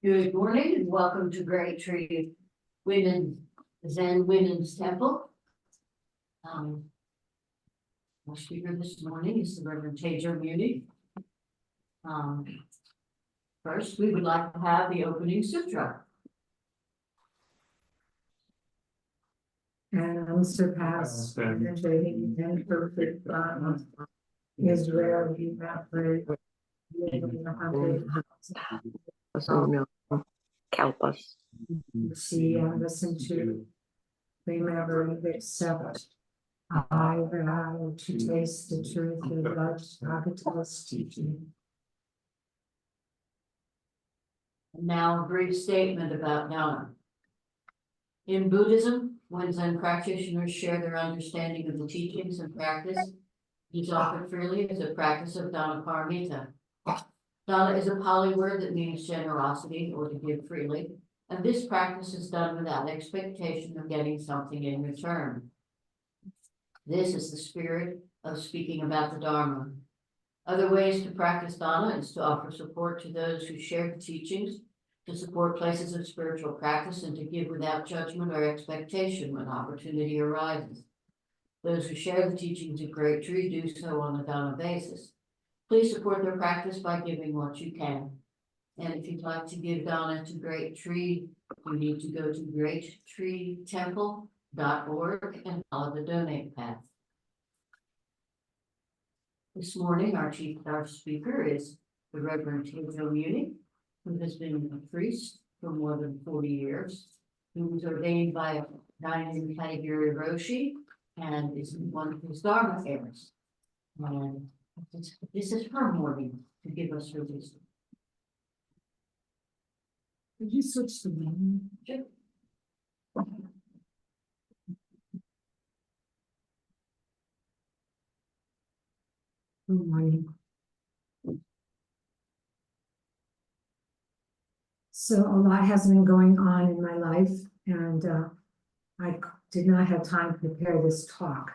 Good morning and welcome to Great Tree Women's Temple. Our speaker this morning is the Reverend Teijo Munnich. First, we would like to have the opening sutra. And unsurpassed, penetrating and perfect God, Israel, you have heard. Help us. See and listen to, remember and accept. I vow to taste the truth of God's Abbess teaching. And now a brief statement about Dharma. In Buddhism, when Zen practitioners share their understanding of the teachings and practice, it is offered freely as a practice of Dana. Dana is a Pali word that means generosity or to give freely, and this practice is done without expectation of getting something in return. This is the spirit of speaking about the Dharma. Other ways to practice Dana is to offer support to those who share the teachings, to support places of spiritual practice, and to give without judgment or expectation when opportunity arises. Those who share the teachings of Great Tree do so on a Dana basis. Please support their practice by giving what you can. And if you'd like to give Dana to Great Tree, you need to go to greattreetemple.org and follow the donate path. This morning, our speaker is the Reverend Teijo Munnich, who has been a priest for more than 40 years, who was ordained by Dainin Katagiri Roshi and is one of his Dharma heirs. And this is her morning to give us her wisdom. Did you switch the name? Sure. Good morning. So a lot has been going on in my life, and I did not have time to prepare this talk.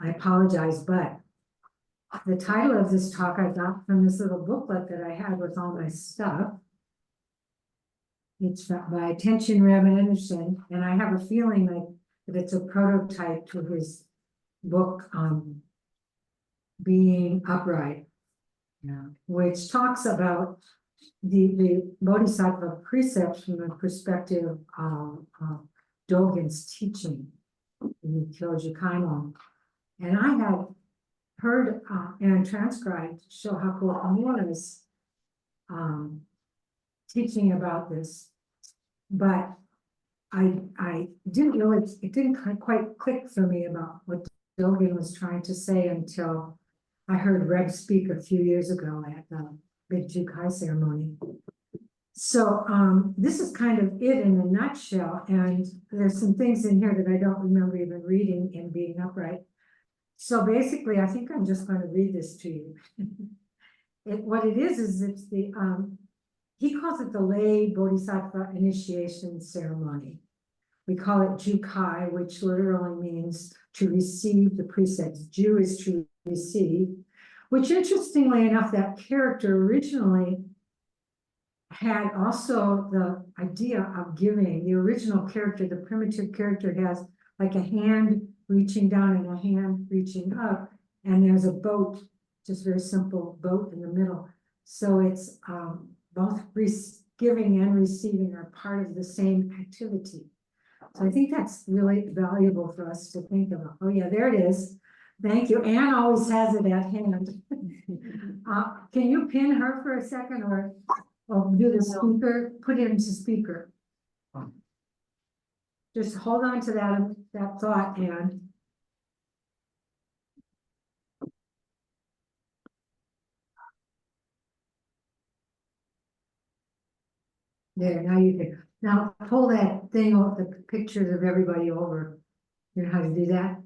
I apologize, but the title of this talk I got from this little booklet that I had with all my stuff. It's by Teijo Reverend Anderson, and I have a feeling like that it's a prototype to his book on being upright, which talks about the Bodhisattva precepts from the perspective of Dogen's teaching in the Kyoju Kaimon. And I had heard and transcribed Shohaku Omura's teaching about this, but I didn't know it didn't quite click for me about what Dogen was trying to say until I heard Reb speak a few years ago at the Big Jukai ceremony. So this is kind of it in a nutshell, and there's some things in here that I don't remember even reading in Being Upright. So basically, I think I'm just going to read this to you. What it is it's the he calls it the lay Bodhisattva initiation ceremony. We call it Jukai, which literally means to receive the precepts. Ju is to receive, which interestingly enough, that character originally had also the idea of giving. The original character, the primitive character, has like a hand reaching down and a hand reaching up, and there's a boat, just very simple boat in the middle. So it's both giving and receiving are part of the same activity. So I think that's really valuable for us to think about. Oh yeah, there it is. Thank you. Anne always has it at hand. Can you pin her for a second, or do the speaker, put it into speaker? Just hold on to that thought, Anne. There, now you can. Now pull that thing off, the pictures of everybody over. You know how to do that?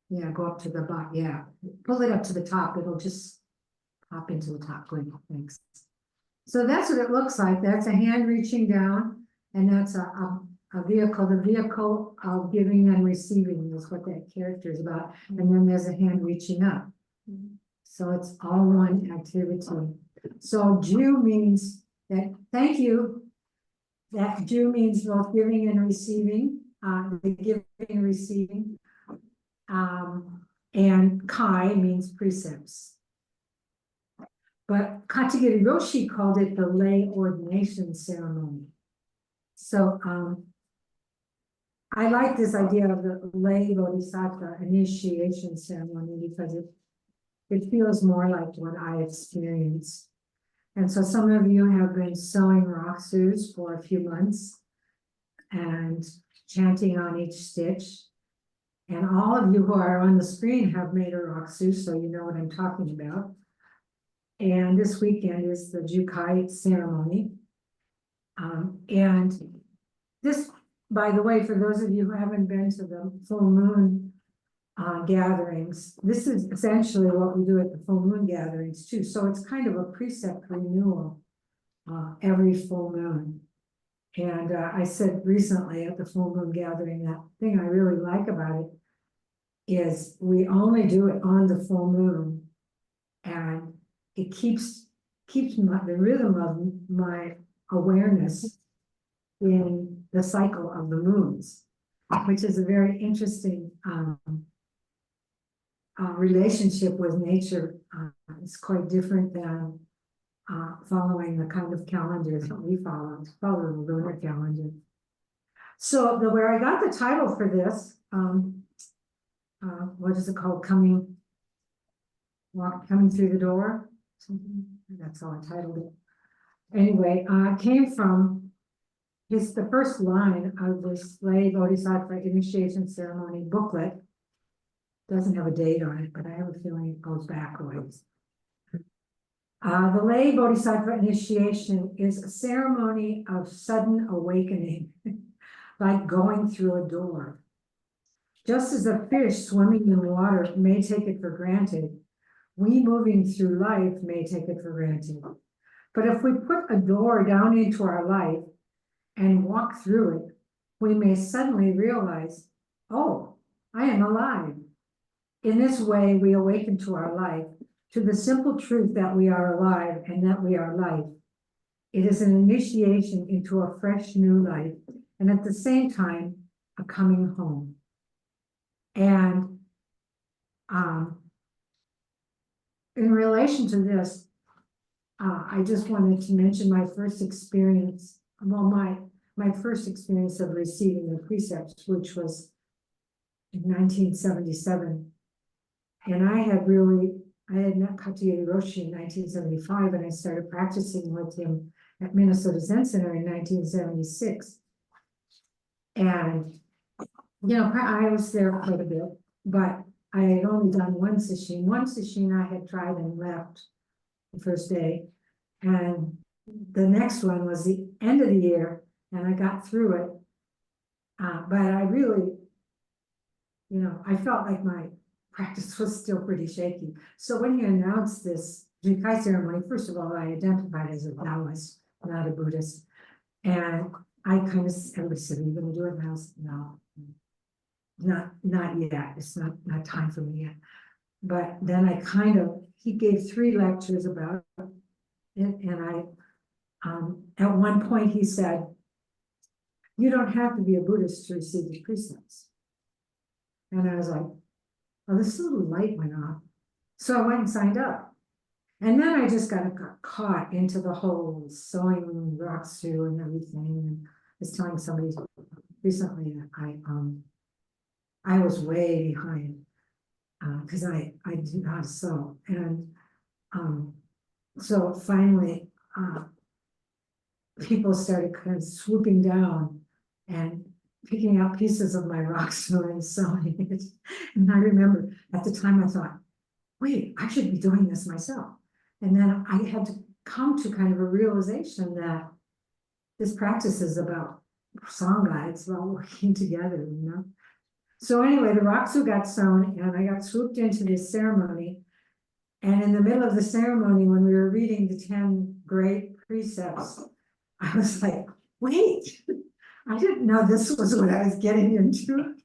Yeah, go up to the bottom. Yeah, pull it up to the top. It'll just pop into the top. Great, thanks. So that's what it looks like. That's a hand reaching down, and that's a vehicle. The vehicle of giving and receiving is what that character is about. And then there's a hand reaching up. So it's all one activity. So Jew means that, thank you. That Jew means both giving and receiving, the giving and receiving. And Kai means precepts. But Katagiri Roshi called it the lay ordination ceremony. So I like this idea of the lay bodhisattva initiation ceremony because it feels more like what I experienced. And so some of you have been sewing rakusus for a few months and chanting on each stitch. And all of you who are on the screen have made a rakusu, so you know what I'm talking about. And this weekend is the Jukai ceremony. And this, by the way, for those of you who haven't been to the full moon gatherings, this is essentially what we do at the full moon gatherings too. So it's kind of a precept renewal every full moon. And I said recently at the full moon gathering, that thing I really like about it is we only do it on the full moon, and it keeps the rhythm of my awareness in the cycle of the moons, which is a very interesting relationship with nature. It's quite different than following the kind of calendar that we follow the lunar calendar. So where I got the title for this, what is it called? Coming through the door. Something, that's how I titled it. Anyway, came from the first line of this lay bodhisattva initiation ceremony booklet. Doesn't have a date on it, but I have a feeling it goes back a ways. The lay bodhisattva initiation is a ceremony of sudden awakening, like going through a door. Just as a fish swimming in water may take it for granted, we moving through life may take it for granted. But if we put a door down into our life and walk through it, we may suddenly realize, oh, I am alive. In this way, we awaken to our life, to the simple truth that we are alive and that we are life. It is an initiation into a fresh new life, and at the same time, a coming home. And in relation to this, I just wanted to mention my first experience, well, my first experience of receiving the precepts, which was in 1977. And I had met Katagiri Roshi in 1975, and I started practicing with him at Minnesota Zen Center in 1976. And, you know, I was there quite a bit, but I had only done one sesshin. One sesshin I had tried and left the first day. And the next one was the end of the year, and I got through it. But I really, you know, I felt like my practice was still pretty shaky. So when he announced this Jukai ceremony, first of all, I identified as a Taoist, not a Buddhist. And I kind of, everybody said, are you going to do it? And I was, no, not yet. It's not time for me yet. But then he gave 3 lectures about it. And at one point he said, you don't have to be a Buddhist to receive the precepts. And I was like, oh, this little light went off. So I went and signed up. And then I just got caught into the whole sewing rakusu and everything. And I was telling somebody recently that I was way behind because I do not sew. And so finally people started kind of swooping down and picking out pieces of my rakusu and sewing it. And I remember at the time I thought, wait, I should be doing this myself. And then I had to come to kind of a realization that this practice is about Sangha, it's about working together, you know? So anyway, the rakusu got sewn and I got swooped into this ceremony. And in the middle of the ceremony, when we were reading the 10 great precepts, I was like, wait, I didn't know this was what I was getting into.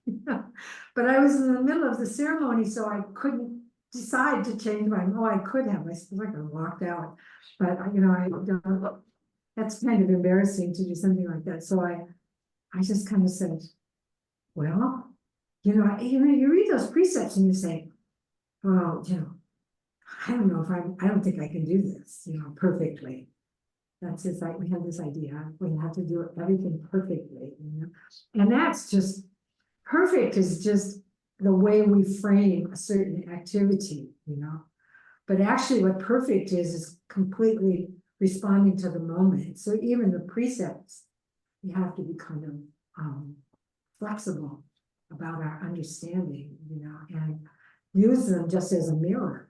But I was in the middle of the ceremony, so I couldn't decide to change my, oh, I could have, I suppose I could have walked out, but you know, I don't, that's kind of embarrassing to do something like that, so I just kind of said, well, you know, you read those precepts and you say, well, you know, I don't know if I don't think I can do this, you know, perfectly. That's just like, we have this idea, we have to do everything perfectly, you know, and that's just, perfect is just the way we frame a certain activity, you know. But actually what perfect is completely responding to the moment. So even the precepts, you have to be kind of flexible about our understanding, you know, and use them just as a mirror.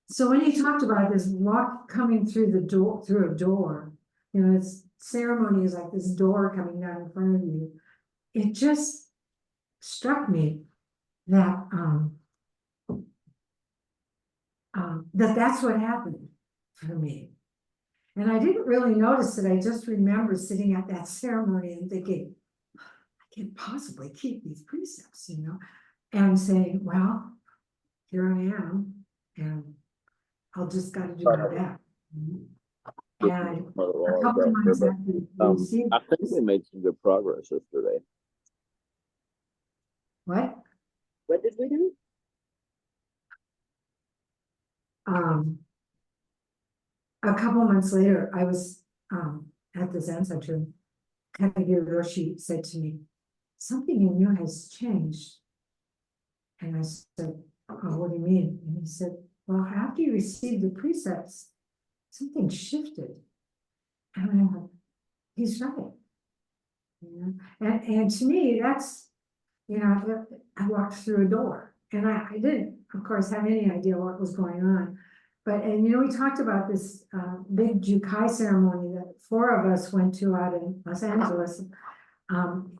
So when he talked about this walk coming through the door, through a door, you know, it's ceremony is like this door coming down in front of you. It just struck me that that's what happened for me. And I didn't really notice it. I just remember sitting at that ceremony and thinking, I can't possibly keep these precepts, you know, and saying, well, here I am, and I'll just got to do my best. And a couple of months after we received I think we made some good progress yesterday. what? What did we do? A couple months later, I was at the Zen Center. Kagyu Roshi said to me, something in you has changed. And I said, oh, what do you mean? And he said, well, after you received the precepts, something shifted. And I went, he's right. You know? And to me, that's, you know, I walked through a door, and I didn't, of course, have any idea what was going on. But, and you know, we talked about this big Jukai ceremony that 4 of us went to out in Los Angeles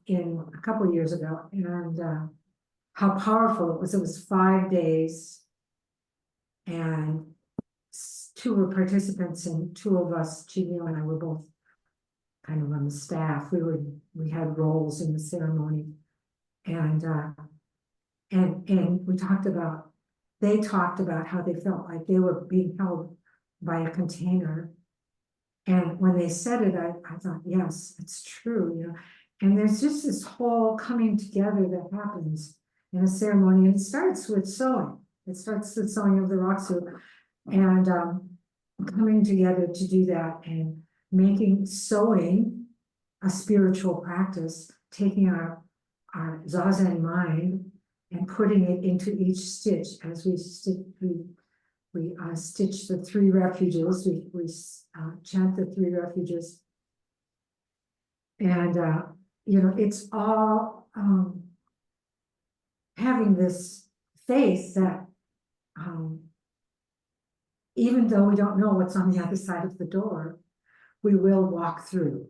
in a couple of years ago, and how powerful it was. It was 5 days, and 2 were participants, and 2 of us, Chinio and I, were both kind of on the staff. We had roles in the ceremony, and we talked about, they talked about how they felt like they were being held by a container. And when they said it, I thought, yes, it's true, you know. And there's just this whole coming together that happens in a ceremony, and it starts with sewing. It starts with sewing of the Roxu, and coming together to do that, and making sewing a spiritual practice, taking our Zazen mind and putting it into each stitch as we stitch. We stitch the 3 refuges. We chant the 3 refuges, and you know, it's all having this faith that even though we don't know what's on the other side of the door, we will walk through.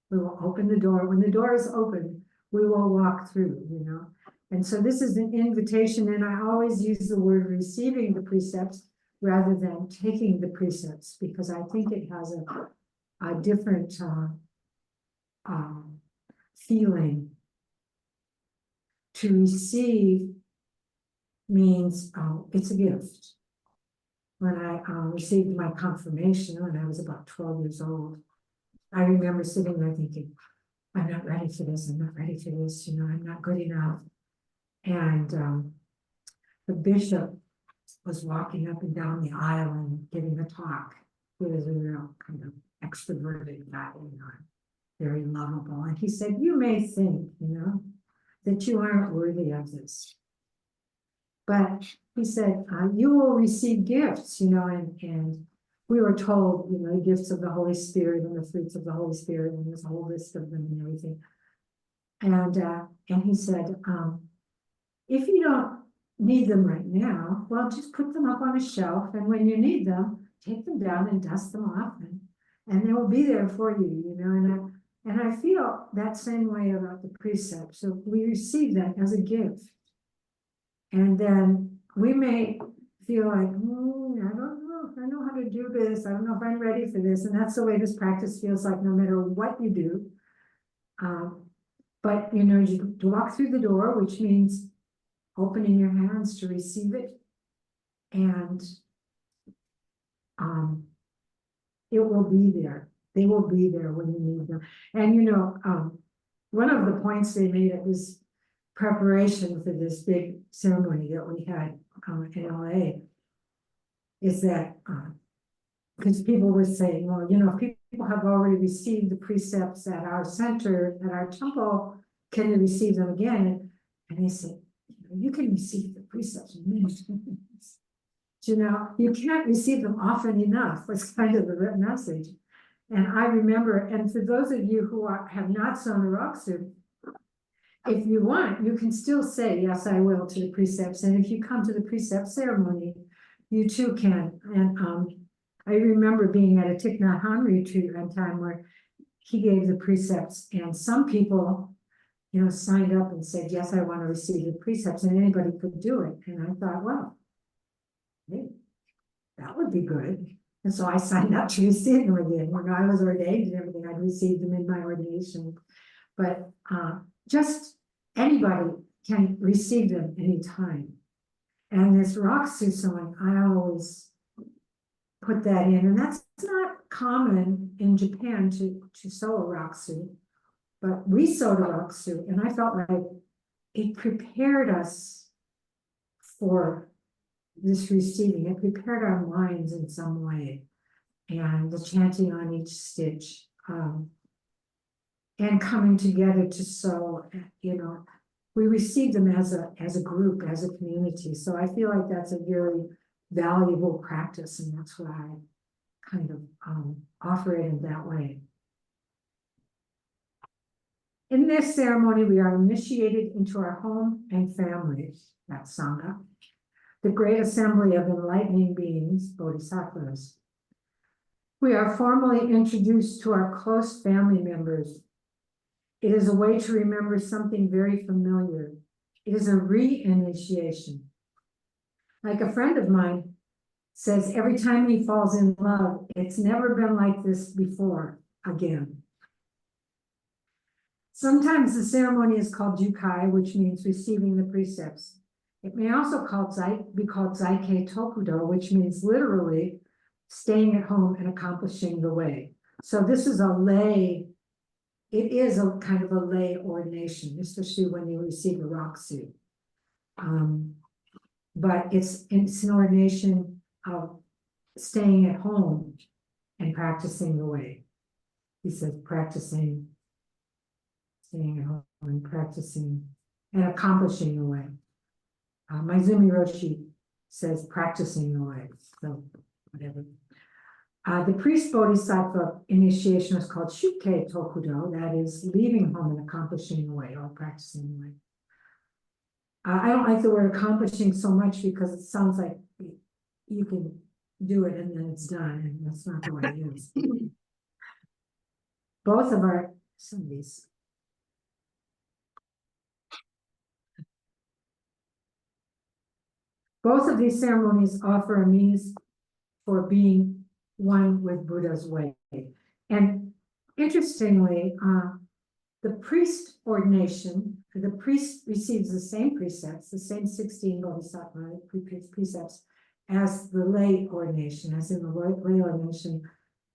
We will open the door. When the door is open, we will walk through, you know. And so this is an invitation, and I always use the word receiving the precepts rather than taking the precepts, because I think it has a different feeling. To receive means it's a gift. When I received my confirmation when I was about 12 years old, I remember sitting there thinking, I'm not ready for this, I'm not ready for this, you know, I'm not good enough. And the bishop was walking up and down the aisle and giving a talk. He was a real kind of extroverted guy, you know, very lovable. And he said, you may think, you know, that you aren't worthy of this. But he said, you will receive gifts, you know, and we were told, you know, the gifts of the Holy Spirit and the fruits of the Holy Spirit, and there's a whole list of them and everything. And he said, if you don't need them right now, well, just put them up on a shelf, and when you need them, take them down and dust them off, and they will be there for you, you know. And I feel that same way about the precepts. So we receive that as a gift. And then we may feel like, I don't know if I know how to do this. I don't know if I'm ready for this. And that's the way this practice feels like, no matter what you do. But, you know, you walk through the door, which means opening your hands to receive it. And it will be there. They will be there when you need them. And one of the points they made at this preparation for this big ceremony that we had in LA is that because people were saying, well, if people have already received the precepts at our center, at our temple, can they receive them again? And they said, you can receive the precepts many times. You can't receive them often enough, was kind of the message. And I remember, and for those of you who have not sewn a rocksuit, if you want, you can still say, yes, I will, to the precepts. And if you come to the precept ceremony, you too can. And I remember being at a Thich Nhat Hanh retreat one time where he gave the precepts, and some people, signed up and said, yes, I want to receive the precepts, and anybody could do it. And I thought, well, hey, that would be good. And so I signed up to receive them again. When I was ordained and everything, I'd received them in my ordination. But just anybody can receive them anytime. And this rock suit sewing, I always put that in. And that's not common in Japan to sew a rock suit. But we sewed a rock suit, and I felt like it prepared us for this receiving. It prepared our minds in some way, and the chanting on each stitch, and coming together to sew. We received them as a group, as a community. So I feel like that's a very valuable practice, and that's why I kind of offer it in that way. In this ceremony, we are initiated into our home and families, that's Sangha, the great assembly of enlightening beings, bodhisattvas. We are formally introduced to our close family members. It is a way to remember something very familiar. It is a re-initiation. Like a friend of mine says, every time he falls in love, it's never been like this before again. Sometimes the ceremony is called Jukai, which means receiving the precepts. It may also be called Zaikei Tokudo, which means literally staying at home and accomplishing the way. So this is a lay, it is a kind of a lay ordination, especially when you receive a rock suit. But it's an ordination of staying at home and practicing the way. He says practicing, staying at home and practicing and accomplishing the way. Maizumi Roshi says practicing the way, so whatever. The priest bodhisattva initiation is called Shukkei Tokudo, that is leaving home and accomplishing the way or practicing the way. I don't like the word accomplishing so much because it sounds like you can do it and then it's done, and that's not the way it is. Both of our, some of these. Both of these ceremonies offer a means for being one with Buddha's way. And interestingly, the priest ordination, the priest receives the same precepts, the same 16 bodhisattva precepts as the lay ordination, as in the lay ordination.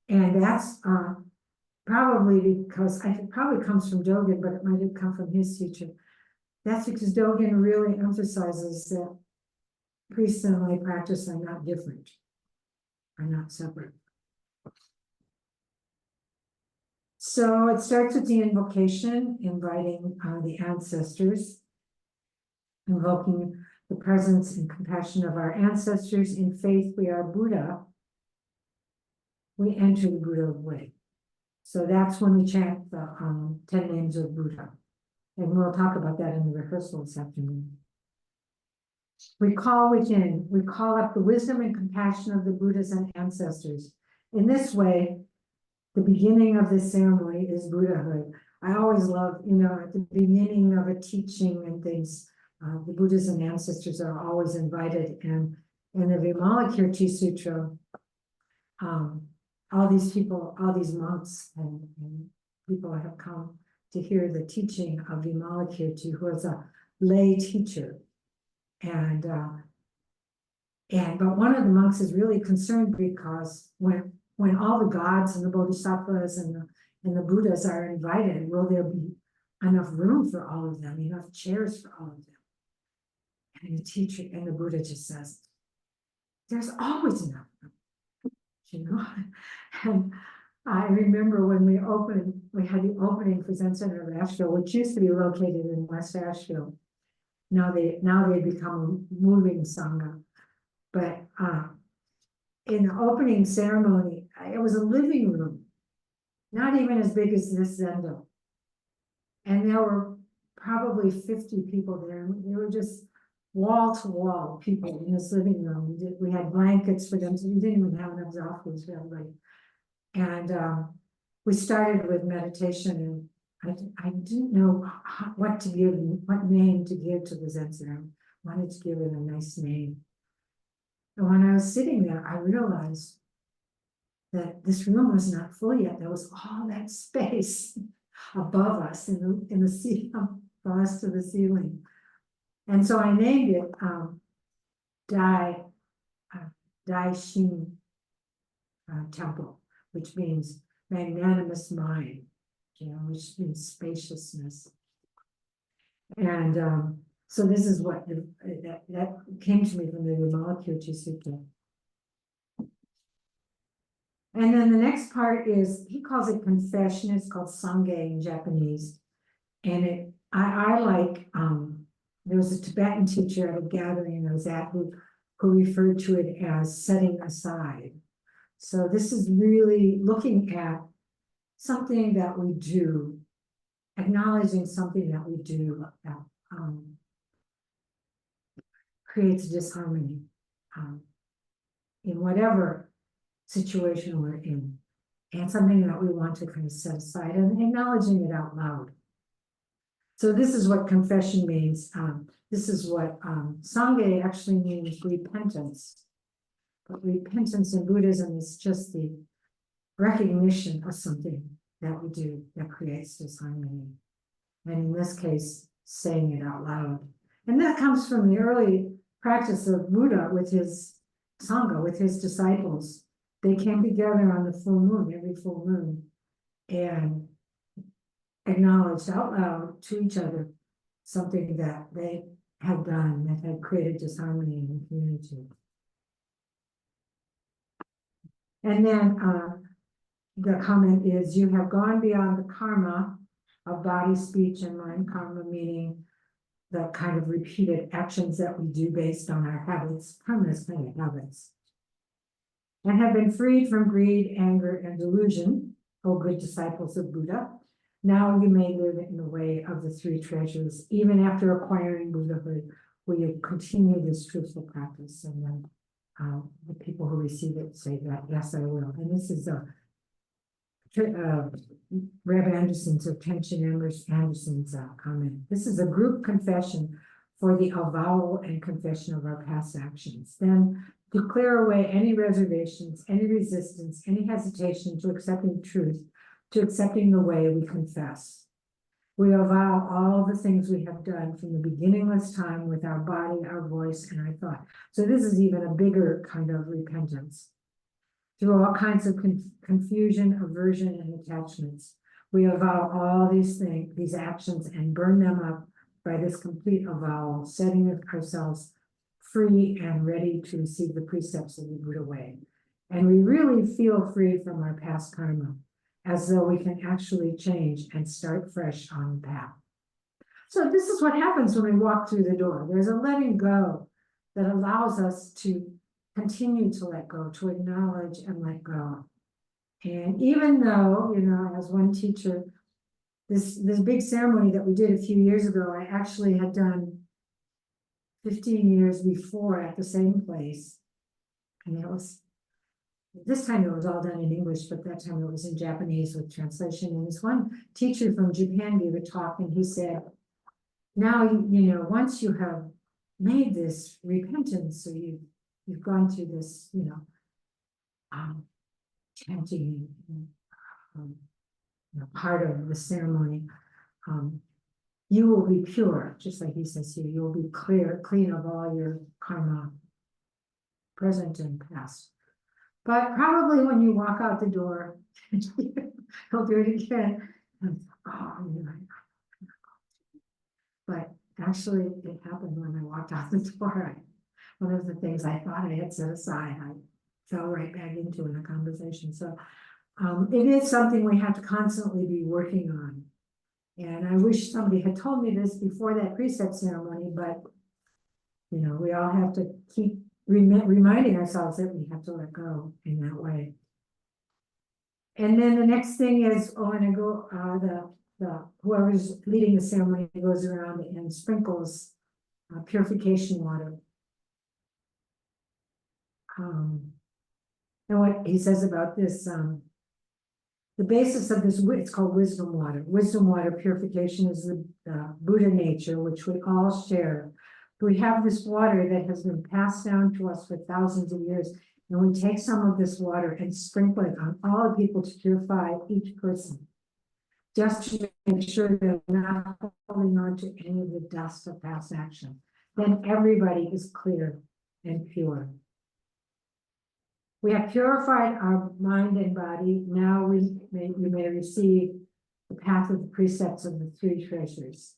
And that's probably because, it probably comes from Dogen, but it might have come from his teacher. That's because Dogen really emphasizes that priests and lay practice are not different, are not separate. So it starts with the invocation, inviting the ancestors, invoking the presence and compassion of our ancestors. In faith, we are Buddha. We enter the Buddha way. So that's when we chant the 10 names of Buddha. And we'll talk about that in the rehearsal this afternoon. We call within, we call up the wisdom and compassion of the Buddhas and ancestors. In this way, the beginning of this ceremony is Buddhahood. I always love, at the beginning of a teaching and things, the Buddhas and ancestors are always invited. And in the Vimalakirti Sutra, all these people, all these monks and people have come to hear the teaching of Vimalakirti, who is a lay teacher. But one of the monks is really concerned because when all the gods and the bodhisattvas and the Buddhas are invited, will there be enough room for all of them, enough chairs for all of them? And the teacher and the Buddha just says, there's always enough room, And I remember when we had the opening for Zen Center of Asheville, which used to be located in West Asheville. Now they become a moving sangha. But in the opening ceremony, it was a living room, not even as big as this Zendo. And there were probably 50 people there. They were just wall to wall people in this living room. We had blankets for them, so we didn't even have enough zafus for everybody. And we started with meditation, and I didn't know what name to give to the Zen Center. I wanted to give it a nice name. And when I was sitting there, I realized that this room was not full yet. There was all that space above us in the ceiling, from us to the ceiling. And so I named it Dai Shin Temple, which means magnanimous mind, which means spaciousness. And so this is what that came to me from the Vimalakirti Sutta. And then the next part is, he calls it confession. It's called Sangha in Japanese. And I like, there was a Tibetan teacher at a gathering I was at who referred to it as setting aside. So this is really looking at something that we do, acknowledging something that we do that creates disharmony in whatever situation we're in, and something that we want to kind of set aside and acknowledging it out loud. So this is what confession means. This is what Sangha actually means, repentance. But repentance in Buddhism is just the recognition of something that we do that creates disharmony. And in this case, saying it out loud. And that comes from the early practice of Buddha with his Sangha, with his disciples. They came together on the full moon, every full moon, and acknowledged out loud to each other something that they had done that had created disharmony in the community. And then the comment is, you have gone beyond the karma of body, speech, and mind. Karma meaning the kind of repeated actions that we do based on our habits, permanent kind of habits, and have been freed from greed, anger, and delusion, O good disciples of Buddha. Now you may live in the way of the three treasures. Even after acquiring Buddhahood, will you continue this truthful practice? And then the people who receive it say that, yes, I will. And this is Reb Anderson's, or Tenshin Anderson's comment. This is a group confession for the avowal and confession of our past actions. Then to clear away any reservations, any resistance, any hesitation to accepting truth, to accepting the way we confess. We avow all the things we have done from the beginningless time with our body, our voice, and our thought. So this is even a bigger kind of repentance. Through all kinds of confusion, aversion, and attachments, we avow all these things, these actions, and burn them up by this complete avowal, setting ourselves free and ready to receive the precepts of the Buddha way. And we really feel free from our past karma, as though we can actually change and start fresh on the path. So this is what happens when we walk through the door. There's a letting go that allows us to continue to let go, to acknowledge and let go. And even though, as one teacher, this big ceremony that we did a few years ago, I actually had done 15 years before at the same place. And this time it was all done in English, but that time it was in Japanese with translation. And this one teacher from Japan gave a talk, and he said, now, once you have made this repentance, so you've gone through this, chanting, part of the ceremony, you will be pure, just like he says here, you will be clean of all your karma, present and past. But probably when you walk out the door, he'll do it again. And, oh, you know, but actually, it happened when I walked out the door. One of the things I thought I had set aside, I fell right back into in a conversation. So it is something we have to constantly be working on. And I wish somebody had told me this before that precept ceremony, but you know, we all have to keep reminding ourselves that we have to let go in that way. And then the next thing is, when I go, whoever's leading the ceremony goes around and sprinkles purification water. And what he says about this, the basis of this, it's called wisdom water. Wisdom water purification is the Buddha nature, which we all share. We have this water that has been passed down to us for thousands of years. And we take some of this water and sprinkle it on all the people to purify each person, just to make sure they're not holding on to any of the dust of past action. Then everybody is clear and pure. We have purified our mind and body. Now we may receive the path of the precepts of the three treasures.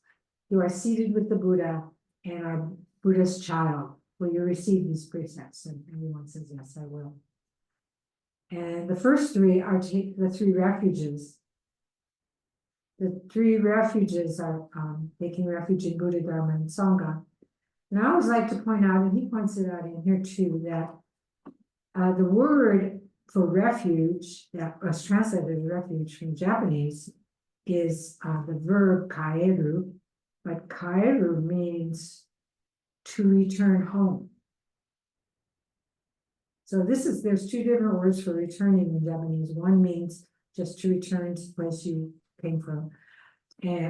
You are seated with the Buddha and are Buddha's child. Will you receive these precepts? And everyone says, yes, I will. And the first three are the three refuges. The three refuges are taking refuge in Buddha, Dharma, and Sangha. And I always like to point out, and he points it out in here too, that the word for refuge, that was translated as refuge from Japanese, is the verb kaeru, but kaeru means to return home. So there's two different words for returning in Japanese. One means just to return to the place you came from,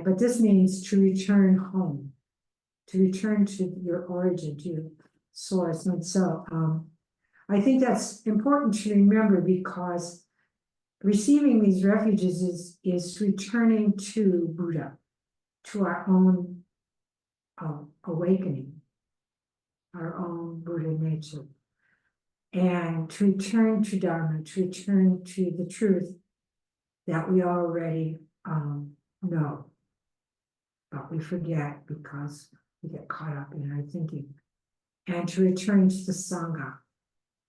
but this means to return home, to return to your origin, to your source. And so I think that's important to remember, because receiving these refuges is returning to Buddha, to our own awakening, our own Buddha nature, and to return to Dharma, to return to the truth that we already know, but we forget because we get caught up in our thinking, and to return to the Sangha,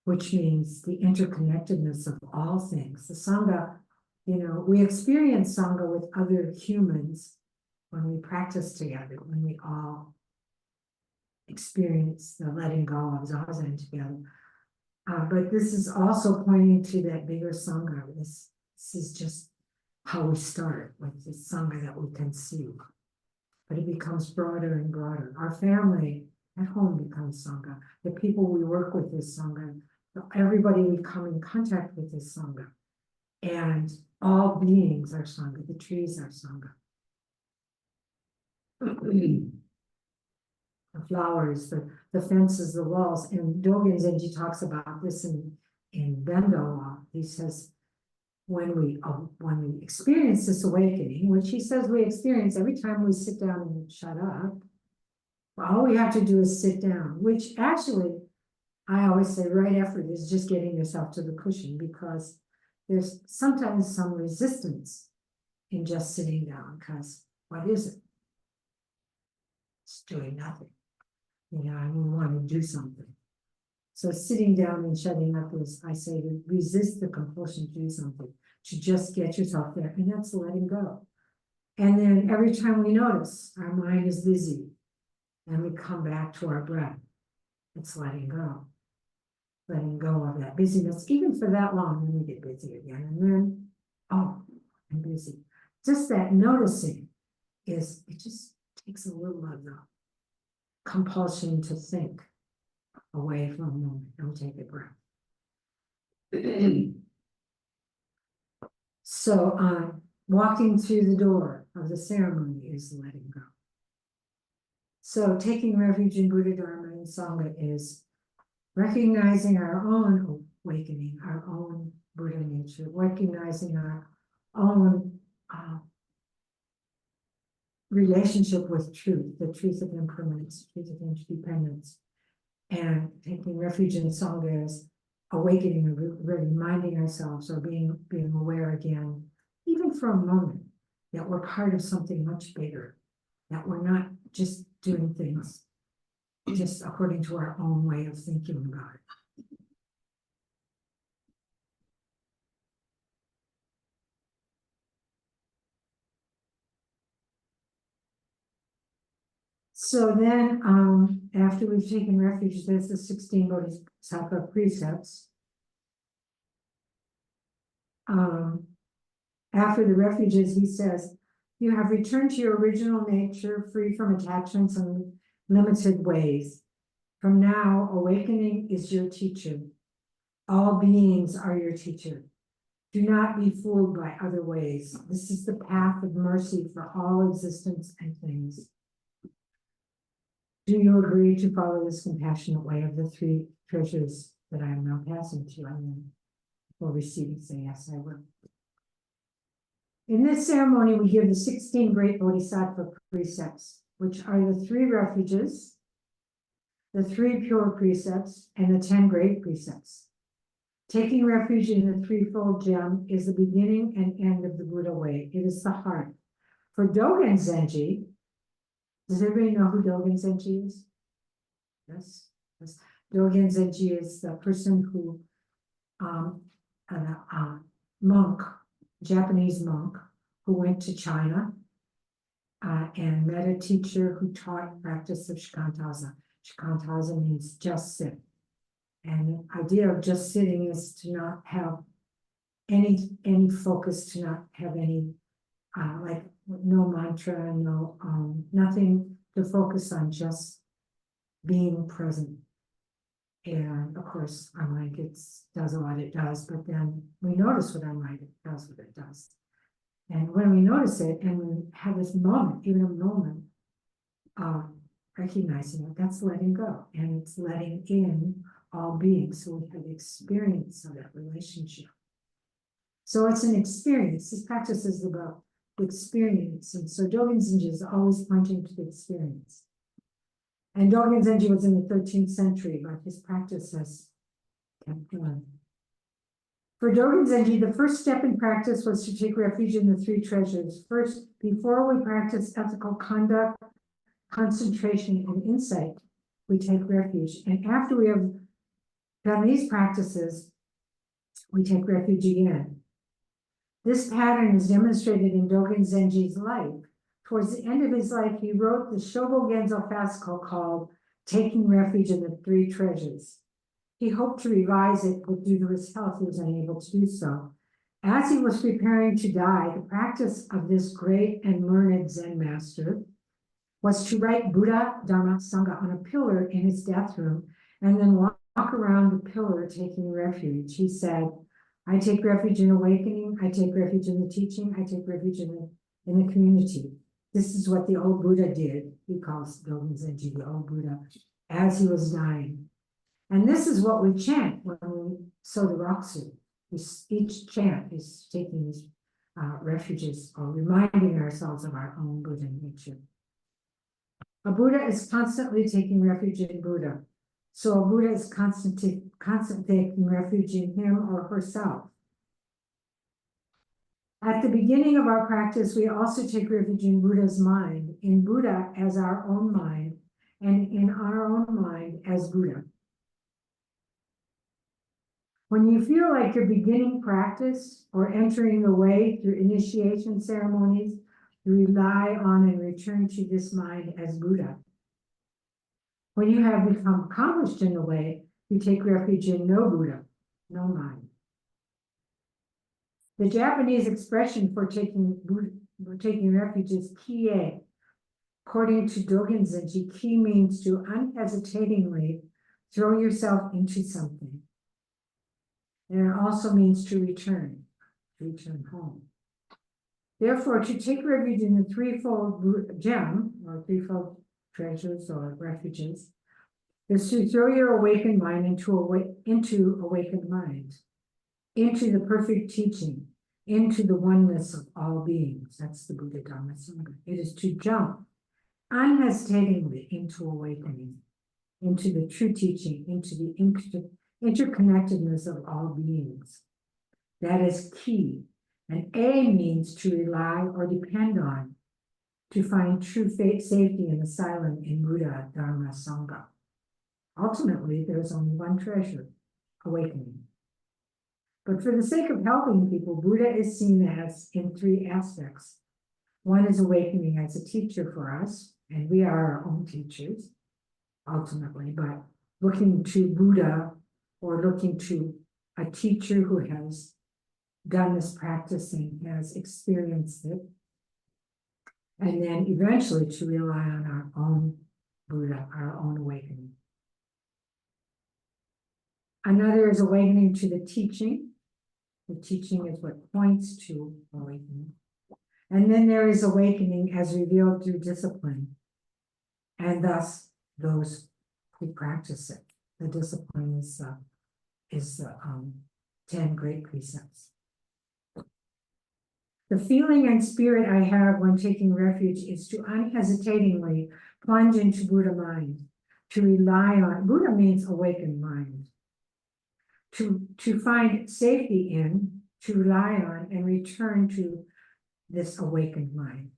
which means the interconnectedness of all things. The Sangha, you know, we experience Sangha with other humans when we practice together, when we all experience the letting go of Zazen together. But this is also pointing to that bigger Sangha. This is just how we start with this Sangha that we can see. But it becomes broader and broader. Our family at home becomes Sangha. The people we work with is Sangha. Everybody we come in contact with is Sangha. And all beings are Sangha. The trees are Sangha. The flowers, the fences, the walls. And Dogen Zenji talks about this in Bendo. He says, when we experience this awakening, which he says we experience every time we sit down and shut up, all we have to do is sit down, which actually, I always say right effort is just getting yourself to the cushion, because there's sometimes some resistance in just sitting down, because what is it? It's doing nothing. You know, and we want to do something. So sitting down and shutting up is, I say, to resist the compulsion to do something, to just get yourself there, and that's letting go. And then every time we notice our mind is busy and we come back to our breath, it's letting go. Letting go of that busyness, even for that long, then we get busy again. And then, oh, I'm busy. Just that noticing it just takes a little of the compulsion to think away from a moment and take a breath. So walking through the door of the ceremony is letting go. So taking refuge in Buddha, Dharma, and Sangha is recognizing our own awakening, our own Buddha nature, recognizing our own relationship with truth, the truth of impermanence, truth of interdependence. And taking refuge in Sangha is awakening, reminding ourselves or being aware again, even for a moment, that we're part of something much bigger, that we're not just doing things just according to our own way of thinking about it. So then, after we've taken refuge, there's the 16 Bodhisattva precepts. After the refuges, he says, you have returned to your original nature, free from attachments and limited ways. From now, awakening is your teacher. All beings are your teacher. Do not be fooled by other ways. This is the path of mercy for all existence and things. Do you agree to follow this compassionate way of the three treasures that I am now passing to you? And then for receiving, say, yes, I will. In this ceremony, we give the 16 great Bodhisattva precepts, which are the 3 refuges, the 3 pure precepts, and the 10 great precepts. Taking refuge in the threefold gem is the beginning and end of the Buddha way. It is the heart. For Dogen Zenji, does everybody know who Dogen Zenji is? Yes. Yes. Dogen Zenji is the person who, monk, Japanese monk, who went to China and met a teacher who taught practice of shikantaza. Shikantaza means just sit. And the idea of just sitting is to not have any focus, to not have any like no mantra, no nothing to focus on, just being present. And of course, our mind does what it does, but then we notice what our mind does what it does. And when we notice it and we have this moment, even a moment, recognizing it, that's letting go. And it's letting in all beings. So we have the experience of that relationship. So it's an experience. This practice is about experience. And so Dogen Zenji is always pointing to the experience. And Dogen Zenji was in the 13th century, but his practice has kept going. For Dogen Zenji, the first step in practice was to take refuge in the 3 treasures. First, before we practice ethical conduct, concentration, and insight, we take refuge. And after we have done these practices, we take refuge again. This pattern is demonstrated in Dogen Zenji's life. Towards the end of his life, he wrote the Shobo Genzo fascicle called Taking Refuge in the 3 Treasures. He hoped to revise it, but due to his health, he was unable to do so. As he was preparing to die, the practice of this great and learned Zen master was to write Buddha, Dharma, Sangha on a pillar in his death room and then walk around the pillar taking refuge. He said, I take refuge in awakening, I take refuge in the teaching, I take refuge in the community. This is what the old Buddha did. He calls Dogen Zenji the old Buddha as he was dying. And this is what we chant when we sow the Raksu. Each chant is taking these refuges or reminding ourselves of our own Buddha nature. A Buddha is constantly taking refuge in Buddha. So a Buddha is constantly taking refuge in him or herself. At the beginning of our practice, we also take refuge in Buddha's mind, in Buddha as our own mind, and in our own mind as Buddha. When you feel like you're beginning practice or entering the way through initiation ceremonies, you rely on and return to this mind as Buddha. When you have become accomplished in the way, you take refuge in no Buddha, no mind. The Japanese expression for taking refuge is kie. According to Dogen Zenji, ki means to unhesitatingly throw yourself into something. And it also means to return home. Therefore, to take refuge in the threefold gem, or threefold treasures or refuges, is to throw your awakened mind into awakened mind, into the perfect teaching, into the oneness of all beings. That's the Buddha Dharma Sangha. It is to jump unhesitatingly into awakening, into the true teaching, into the interconnectedness of all beings. That is key. And A means to rely or depend on, to find true safety and asylum in Buddha, Dharma, Sangha. Ultimately, there is only one treasure, awakening. But for the sake of helping people, Buddha is seen as in three aspects. One is awakening as a teacher for us, and we are our own teachers, ultimately, but looking to Buddha or looking to a teacher who has done this practice and has experienced it. And then eventually to rely on our own Buddha, our own awakening. Another is awakening to the teaching. The teaching is what points to awakening. And then there is awakening as revealed through discipline, and thus those who practice it. The discipline is the 10 great precepts. The feeling and spirit I have when taking refuge is to unhesitatingly plunge into Buddha mind, to rely on, Buddha means awakened mind, to find safety in, to rely on, and return to this awakened mind.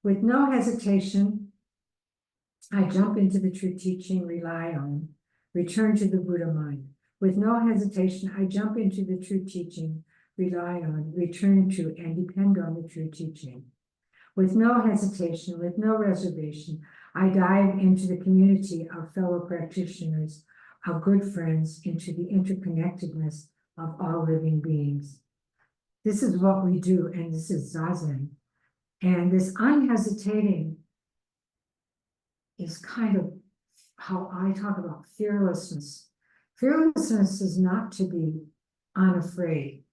With no hesitation, I jump into the true teaching, rely on, return to the Buddha mind. With no hesitation, I jump into the true teaching, rely on, return to, and depend on the true teaching. With no hesitation, with no reservation, I dive into the community of fellow practitioners, of good friends, into the interconnectedness of all living beings. This is what we do, and this is Zazen. And this unhesitating is kind of how I talk about fearlessness. Fearlessness is not to be unafraid.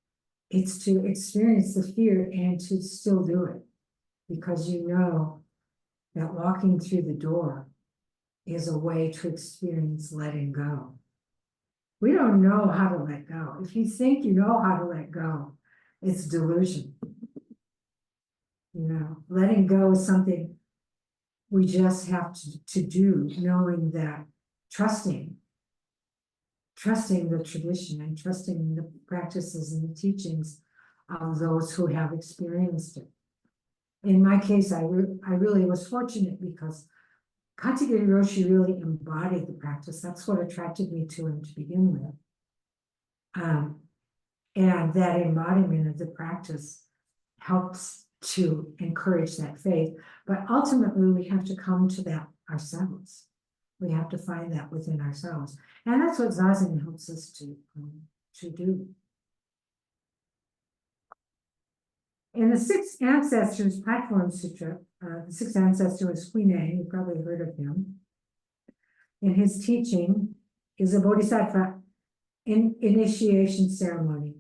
It's to experience the fear and to still do it, because you know that walking through the door is a way to experience letting go. We don't know how to let go. If you think you know how to let go, it's delusion. You know, letting go is something we just have to do, knowing that, trusting the tradition and trusting the practices and the teachings of those who have experienced it. In my case, I really was fortunate because Katagiri Roshi really embodied the practice. That's what attracted me to him to begin with. And that embodiment of the practice helps to encourage that faith. But ultimately, we have to come to that ourselves. We have to find that within ourselves. And that's what Zazen helps us to do. In the Sixth Ancestors Platform Sutra, the sixth ancestor was Huineng, you probably heard of him. In his teaching is a Bodhisattva initiation ceremony.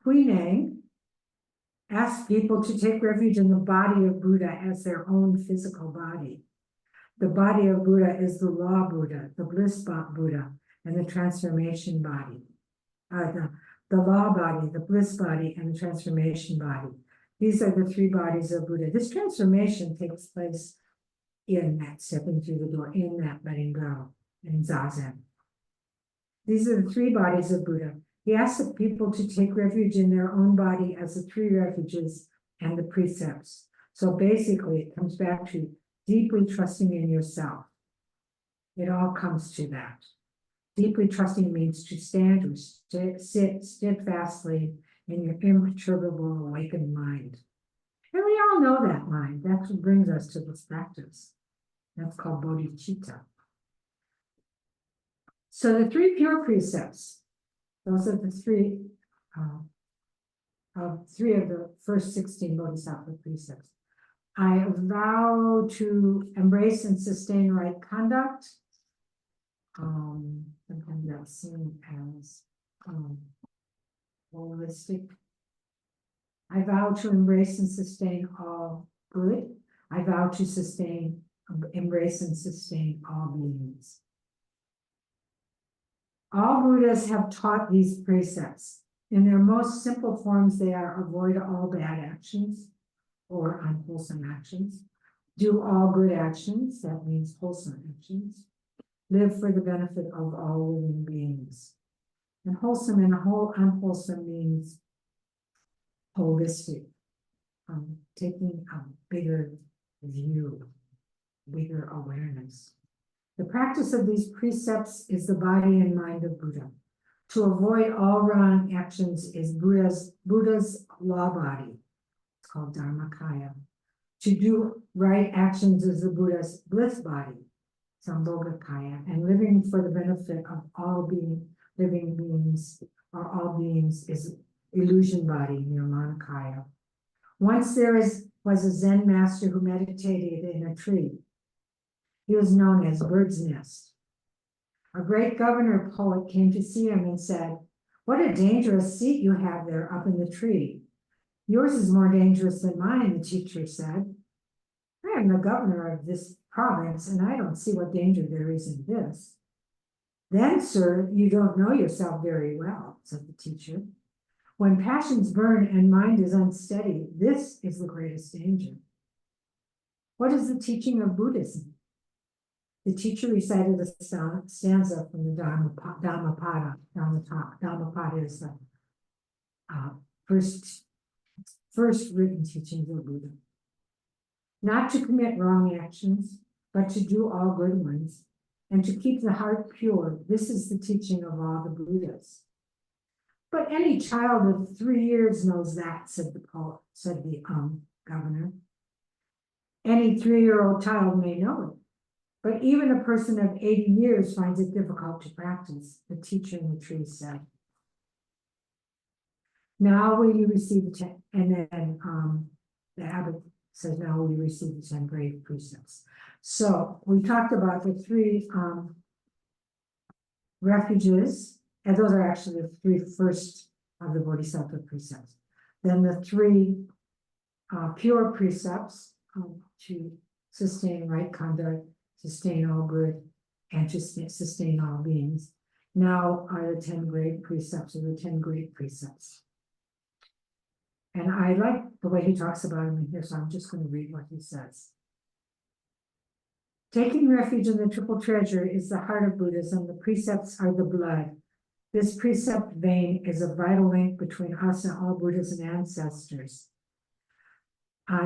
Huineng asked people to take refuge in the body of Buddha as their own physical body. The body of Buddha is the law Buddha, the bliss Buddha, and the transformation body. The law body, the bliss body, and the transformation body. These are the three bodies of Buddha. This transformation takes place in that stepping through the door, in that letting go, in Zazen. These are the three bodies of Buddha. He asks the people to take refuge in their own body as the three refuges and the precepts. So basically, it comes back to deeply trusting in yourself. It all comes to that. Deeply trusting means to stand or sit steadfastly in your imperturbable awakened mind. And we all know that mind. That's what brings us to this practice. That's called bodhicitta. So the three pure precepts, those are the three of the first 16 bodhisattva precepts. I vow to embrace and sustain right conduct. Sometimes that's seen as holistic. I vow to embrace and sustain all good. I vow to embrace and sustain all beings. All Buddhas have taught these precepts. In their most simple forms, they are avoid all bad actions or unwholesome actions. Do all good actions, that means wholesome actions. Live for the benefit of all living beings. And wholesome and unwholesome means holistic, taking a bigger view, bigger awareness. The practice of these precepts is the body and mind of Buddha. To avoid all wrong actions is Buddha's law body. It's called Dharmakaya. To do right actions is the Buddha's bliss body, Sambhogakaya, and living for the benefit of all living beings or all beings is illusion body, Nirmanakaya. Once was a Zen master who meditated in a tree. He was known as Bird's Nest. A great governor poet came to see him and said, "What a dangerous seat you have there up in the tree." "Yours is more dangerous than mine," the teacher said. "I am the governor of this province, and I don't see what danger there is in this." "Then, sir, you don't know yourself very well," said the teacher. "When passions burn and mind is unsteady, this is the greatest danger." What is the teaching of Buddhism? The teacher recited a stanza from the Dhammapada. Dhammapada is the first written teachings of Buddha. Not to commit wrong actions, but to do all good ones, and to keep the heart pure. This is the teaching of all the Buddhas. "But any child of 3 years knows that," said the governor. "Any 3-year-old child may know it, but even a person of 80 years finds it difficult to practice," the teacher in the tree said. "Now will you receive the 10," and then the abbot says, "Now will you receive the 10 grave precepts." So we talked about the 3 refuges, and those are actually the 3 first of the Bodhisattva precepts. Then the 3 pure precepts to sustain right conduct, sustain all good, and to sustain all beings. Now are the 10 great precepts, or the 10 great precepts. And I like the way he talks about them in here, so I'm just going to read what he says. Taking refuge in the triple treasure is the heart of Buddhism. The precepts are the blood. This precept vein is a vital link between us and all Buddhas and ancestors.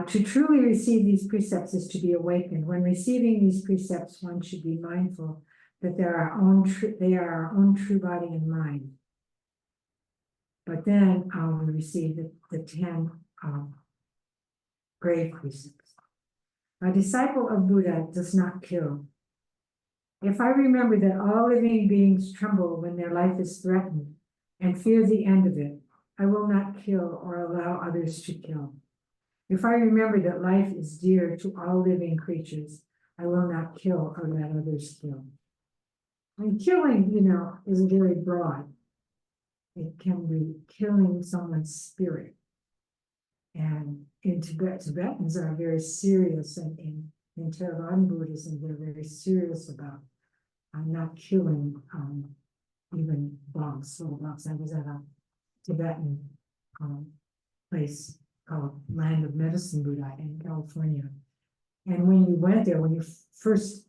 To truly receive these precepts is to be awakened. When receiving these precepts, one should be mindful that they are our own true body and mind. But then we receive the 10 grave precepts. A disciple of Buddha does not kill. If I remember that all living beings tremble when their life is threatened and fear the end of it, I will not kill or allow others to kill. If I remember that life is dear to all living creatures, I will not kill or let others kill. And killing, is very broad. It can be killing someone's spirit. And in Tibet, Tibetans are very serious, and in Theravada Buddhism, they're very serious about not killing even bugs, little bugs. I was at a Tibetan place called Land of Medicine Buddha in California. And when you went there, when you first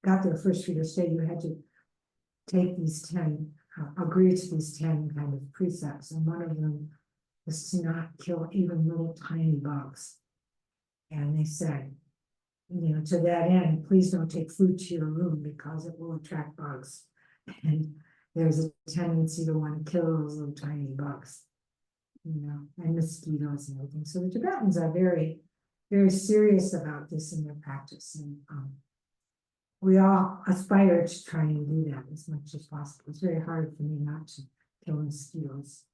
got there first for your stay, you had to take these 10, agree to these 10 kind of precepts. And one of them was to not kill even little tiny bugs. And they said, to that end, please don't take food to your room because it will attract bugs. And there's a tendency to want to kill those little tiny bugs, and mosquitoes and everything. So the Tibetans are very, very serious about this in their practice. And we all aspire to try and do that as much as possible. It's very hard for me not to kill mosquitoes.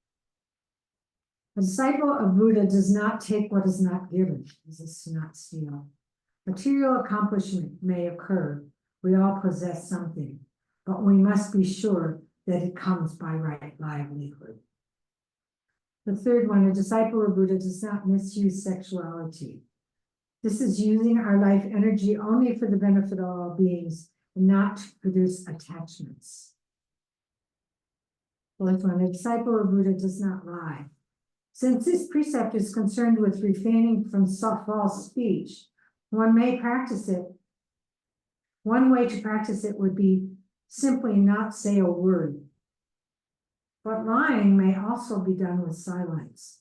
A disciple of Buddha does not take what is not given. This is to not steal. Material accomplishment may occur. We all possess something, but we must be sure that it comes by right livelihood. The third one, a disciple of Buddha does not misuse sexuality. This is using our life energy only for the benefit of all beings and not to produce attachments. Fourth one, a disciple of Buddha does not lie. Since this precept is concerned with refraining from false speech, one may practice it. One way to practice it would be simply not say a word. But lying may also be done with silence.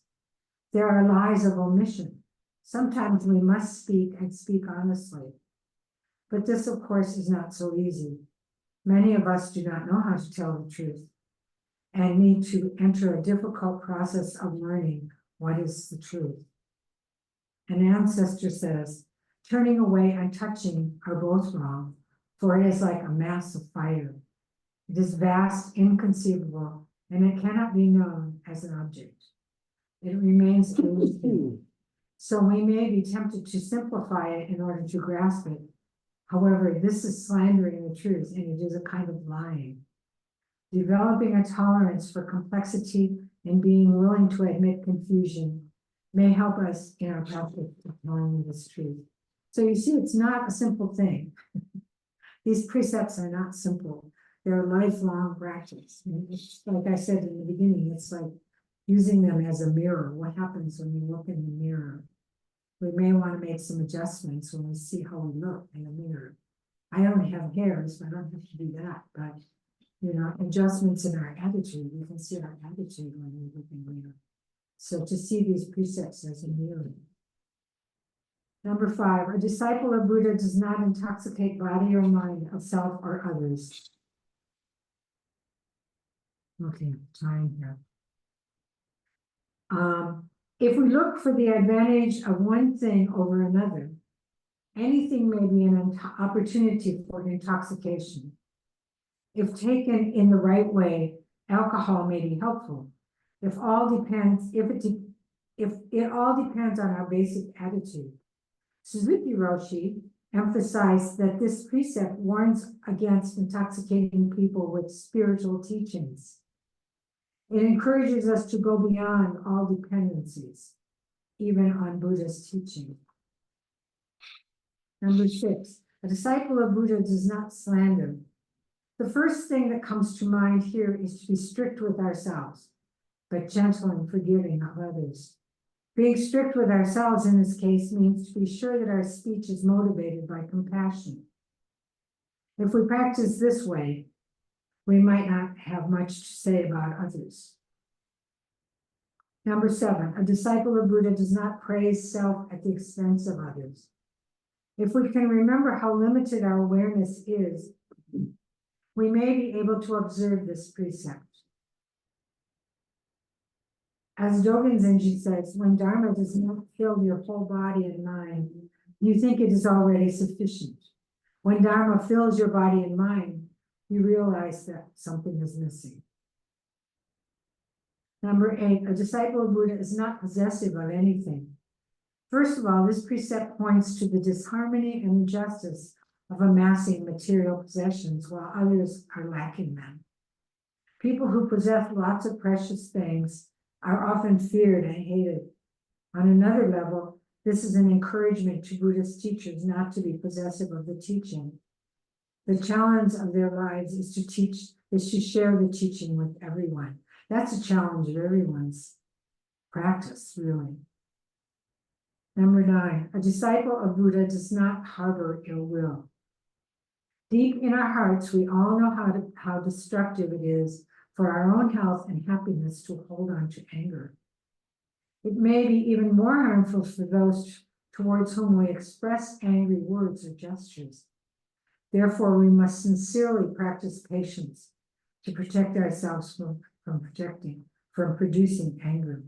There are lies of omission. Sometimes we must speak and speak honestly. But this, of course, is not so easy. Many of us do not know how to tell the truth and need to enter a difficult process of learning what is the truth. An ancestor says, turning away and touching are both wrong, for it is like a mass of fire. It is vast, inconceivable, and it cannot be known as an object. It remains elusive. So we may be tempted to simplify it in order to grasp it. However, this is slandering the truth, and it is a kind of lying. Developing a tolerance for complexity and being willing to admit confusion may help us in our practice of knowing this truth. So you see, it's not a simple thing. These precepts are not simple. They're a lifelong practice. And it's, like I said in the beginning, it's like using them as a mirror. What happens when we look in the mirror? We may want to make some adjustments when we see how we look in the mirror. I don't have hairs, so I don't have to do that, but adjustments in our attitude, we can see our attitude when we look in the mirror. So to see these precepts as a mirror. Number 5, a disciple of Buddha does not intoxicate body or mind of self or others. Okay, time here. If we look for the advantage of one thing over another, anything may be an opportunity for intoxication. If taken in the right way, alcohol may be helpful. If it all depends on our basic attitude. Suzuki Roshi emphasized that this precept warns against intoxicating people with spiritual teachings. It encourages us to go beyond all dependencies, even on Buddha's teaching. Number 6, a disciple of Buddha does not slander. The first thing that comes to mind here is to be strict with ourselves, but gentle and forgiving of others. Being strict with ourselves in this case means to be sure that our speech is motivated by compassion. If we practice this way, we might not have much to say about others. Number 7, a disciple of Buddha does not praise self at the expense of others. If we can remember how limited our awareness is, we may be able to observe this precept. As Dogen Zenji says, when Dharma does not fill your whole body and mind, you think it is already sufficient. When Dharma fills your body and mind, you realize that something is missing. Number 8, a disciple of Buddha is not possessive of anything. First of all, this precept points to the disharmony and injustice of amassing material possessions while others are lacking them. People who possess lots of precious things are often feared and hated. On another level, this is an encouragement to Buddhist teachers not to be possessive of the teaching. The challenge of their lives is to share the teaching with everyone. That's a challenge of everyone's practice, really. Number 9, a disciple of Buddha does not harbor ill will. Deep in our hearts, we all know how destructive it is for our own health and happiness to hold on to anger. It may be even more harmful for those towards whom we express angry words or gestures. Therefore, we must sincerely practice patience to protect ourselves from producing anger.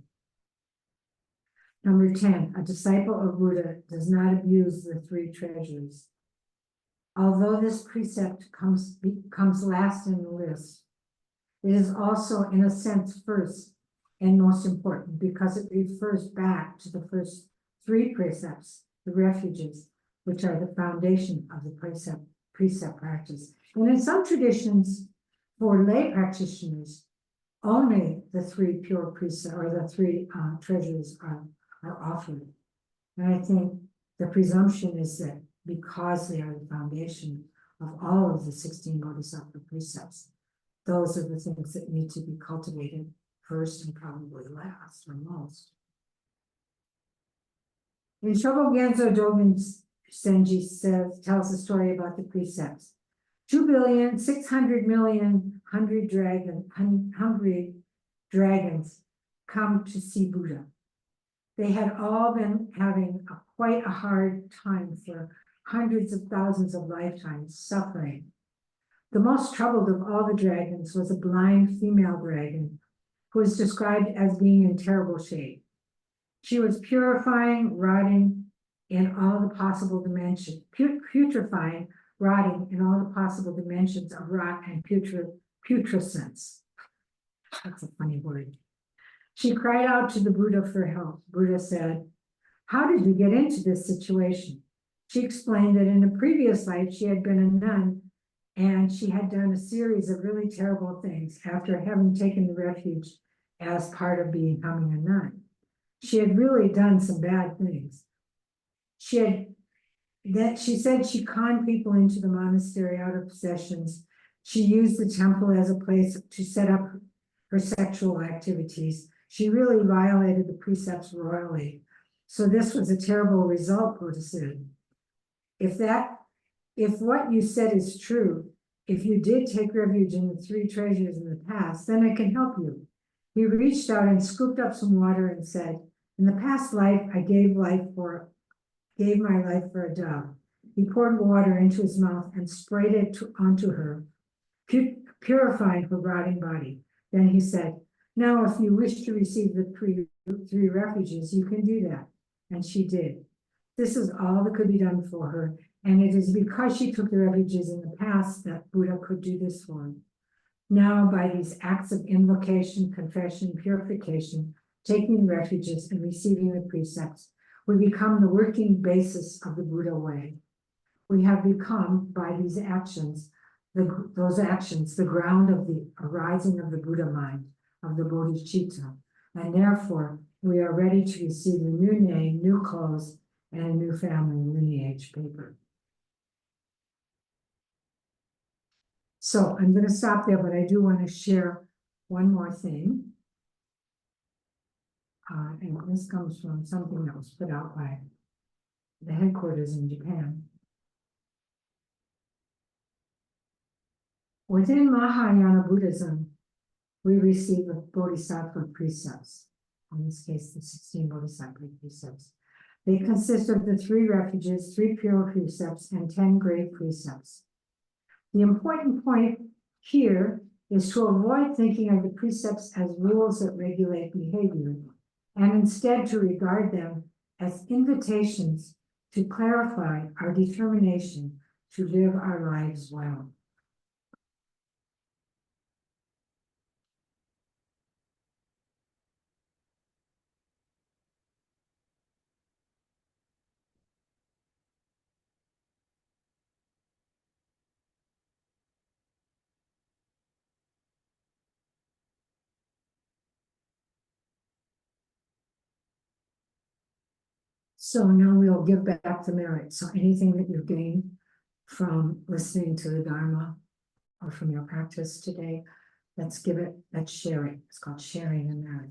Number 10, a disciple of Buddha does not abuse the 3 treasures. Although this precept comes last in the list, it is also, in a sense, first and most important because it refers back to the first 3 precepts, the refuges, which are the foundation of the precept practice. And in some traditions, for lay practitioners, only the 3 pure precepts or the 3 treasures are offered. And I think the presumption is that because they are the foundation of all of the 16 Bodhisattva precepts, those are the things that need to be cultivated first and probably last or most. In Shobogenzo Dogen Senji tells the story about the precepts. 2,600,000,000 hungry dragons come to see Buddha. They had all been having quite a hard time for hundreds of thousands of lifetimes, suffering. The most troubled of all the dragons was a blind female dragon who was described as being in terrible shape. She was purifying, rotting in all the possible dimensions, putrefying, rotting in all the possible dimensions of rot and putrescence. That's a funny word. She cried out to the Buddha for help. Buddha said, "How did you get into this situation?" She explained that in a previous life she had been a nun and she had done a series of really terrible things after having taken the refuge as part of becoming a nun. She had really done some bad things. She said she conned people into the monastery out of possessions. She used the temple as a place to set up her sexual activities. She really violated the precepts royally. So this was a terrible result, Buddha said. If what you said is true, if you did take refuge in the three treasures in the past, then I can help you. He reached out and scooped up some water and said, "In the past life, I gave my life for a dove." He poured water into his mouth and sprayed it onto her, purifying her rotting body. Then he said, "Now, if you wish to receive the three refuges, you can do that." And she did. This is all that could be done for her. And it is because she took the refuges in the past that Buddha could do this for her. Now, by these acts of invocation, confession, purification, taking refuges and receiving the precepts, we become the working basis of the Buddha way. We have become, by these actions, the ground of the arising of the Buddha mind, of the bodhicitta, and therefore we are ready to receive a new name, new clothes, and a new family lineage paper. So I'm going to stop there, but I do want to share one more thing. And this comes from something that was put out by the headquarters in Japan. Within Mahayana Buddhism, we receive the Bodhisattva precepts, in this case, the 16 Bodhisattva precepts. They consist of the 3 refuges, 3 pure precepts, and 10 grave precepts. The important point here is to avoid thinking of the precepts as rules that regulate behavior, and instead to regard them as invitations to clarify our determination to live our lives well. So now we'll give back the merit. So anything that you've gained from listening to the Dharma or from your practice today, let's share it. It's called sharing the merit.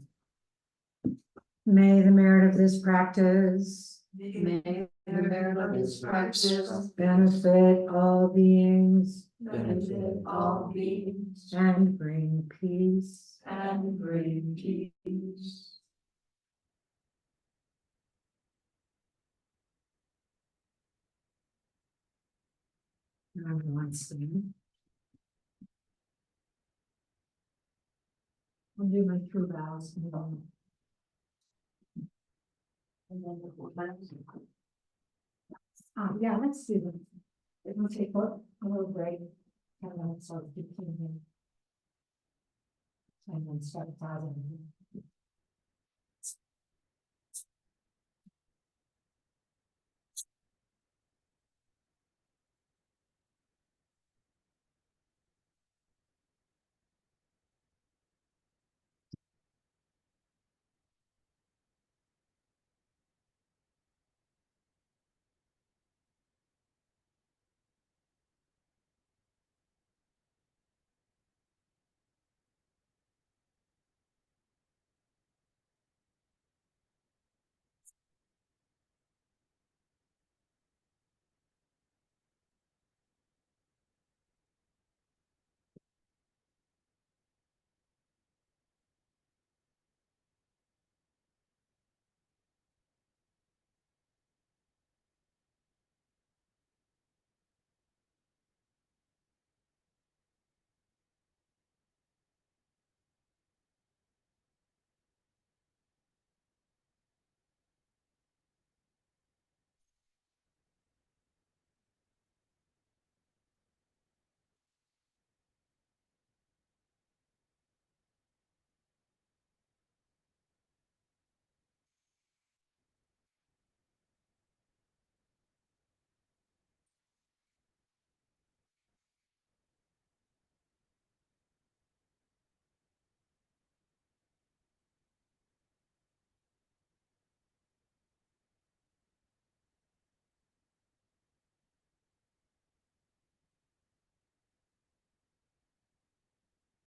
May the merit of this practice May the merit of this practice benefit all beings benefit all beings and bring peace. and bring peace. Everyone stand. I'll do my 2 vows and then the 4 vows. Yeah, let's do them. We'll take a little break, 10 minutes or 15 minutes. And then start 1,000.